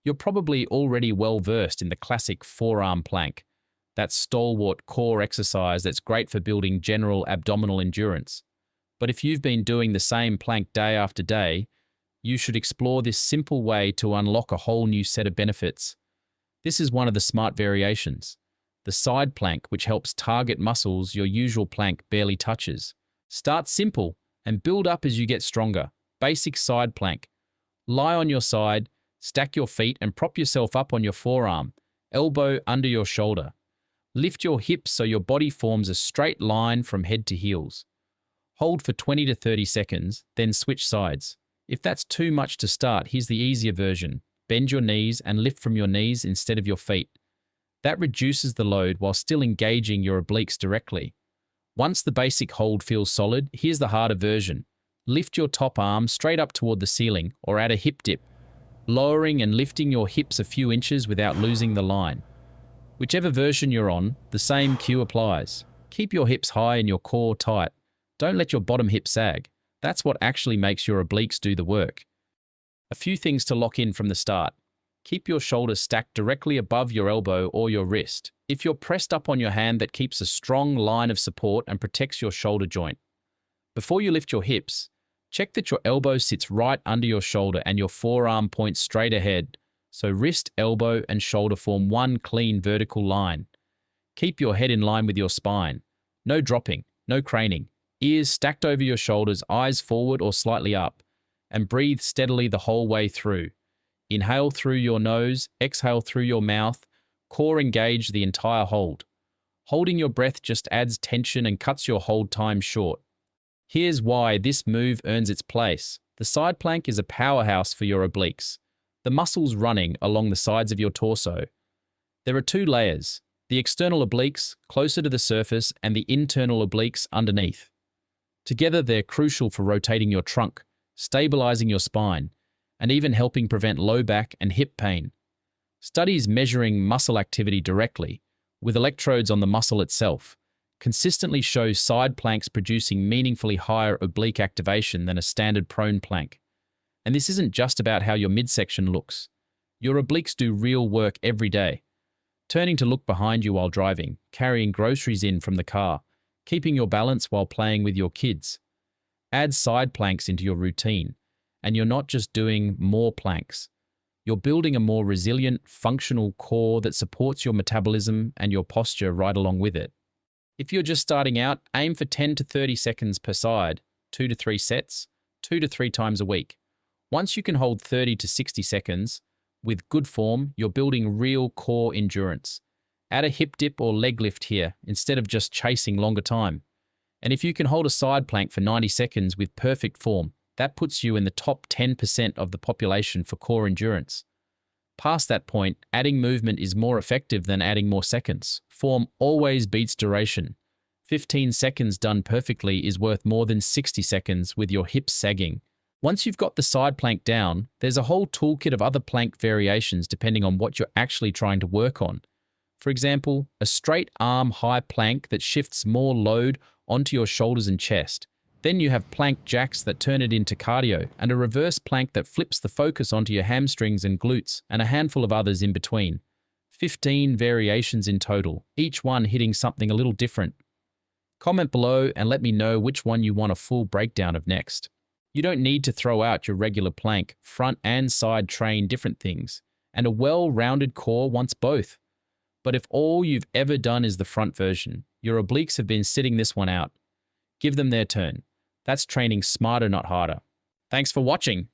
You're probably already well versed in the classic forearm plank, that stalwart core exercise that's great for building general abdominal endurance. But if you've been doing the same plank day after day, you should explore this simple way to unlock a whole new set of benefits. This is one of the smart variations, the side plank, which helps target muscles your usual plank barely touches. Start simple and build up as you get stronger. Basic side plank. Lie on your side, stack your feet and prop yourself up on your forearm, elbow under your shoulder. Lift your hips so your body forms a straight line from head to heels. Hold for 20 to 30 seconds, then switch sides. If that's too much to start, here's the easier version. Bend your knees and lift from your knees instead of your feet. That reduces the load while still engaging your obliques directly. Once the basic hold feels solid, here's the harder version. Lift your top arm straight up toward the ceiling or add a hip dip, lowering and lifting your hips a few inches without losing the line. Whichever version you're on, the same cue applies. Keep your hips high and your core tight. Don't let your bottom hip sag. That's what actually makes your obliques do the work. A few things to lock in from the start. Keep your shoulders stacked directly above your elbow or your wrist. If you're pressed up on your hand, that keeps a strong line of support and protects your shoulder joint. Before you lift your hips, check that your elbow sits right under your shoulder and your forearm points straight ahead, so wrist, elbow, and shoulder form one clean vertical line. Keep your head in line with your spine. No dropping, no craning. Ears stacked over your shoulders, eyes forward or slightly up, and breathe steadily the whole way through. Inhale through your nose, exhale through your mouth, core engage the entire hold. Holding your breath just adds tension and cuts your hold time short. Here's why this move earns its place. The side plank is a powerhouse for your obliques, the muscles running along the sides of your torso. There are two layers, the external obliques closer to the surface and the internal obliques underneath. Together, they're crucial for rotating your trunk, stabilizing your spine, and even helping prevent low back and hip pain. Studies measuring muscle activity directly, with electrodes on the muscle itself, consistently show side planks producing meaningfully higher oblique activation than a standard prone plank. And this isn't just about how your midsection looks. Your obliques do real work every day. Turning to look behind you while driving, carrying groceries in from the car, keeping your balance while playing with your kids. Add side planks into your routine, and you're not just doing more planks. You're building a more resilient, functional core that supports your metabolism and your posture right along with it. If you're just starting out, aim for 10 to 30 seconds per side, 2 to 3 sets, 2 to 3 times a week. Once you can hold 30 to 60 seconds, with good form, you're building real core endurance. Add a hip dip or leg lift here instead of just chasing longer time. And if you can hold a side plank for 90 seconds with perfect form, that puts you in the top 10% of the population for core endurance. Past that point, adding movement is more effective than adding more seconds. Form always beats duration. 15 seconds done perfectly is worth more than 60 seconds with your hips sagging. Once you've got the side plank down, there's a whole toolkit of other plank variations depending on what you're actually trying to work on. For example, a straight arm high plank that shifts more load onto your shoulders and chest. Then you have plank jacks that turn it into cardio, and a reverse plank that flips the focus onto your hamstrings and glutes, and a handful of others in between. 15 variations in total, each one hitting something a little different. Comment below and let me know which one you want a full breakdown of next. You don't need to throw out your regular plank. Front and side train different things, and a well-rounded core wants both. But if all you've ever done is the front version, your obliques have been sitting this one out. Give them their turn. That's training smarter, not harder. Thanks for watching.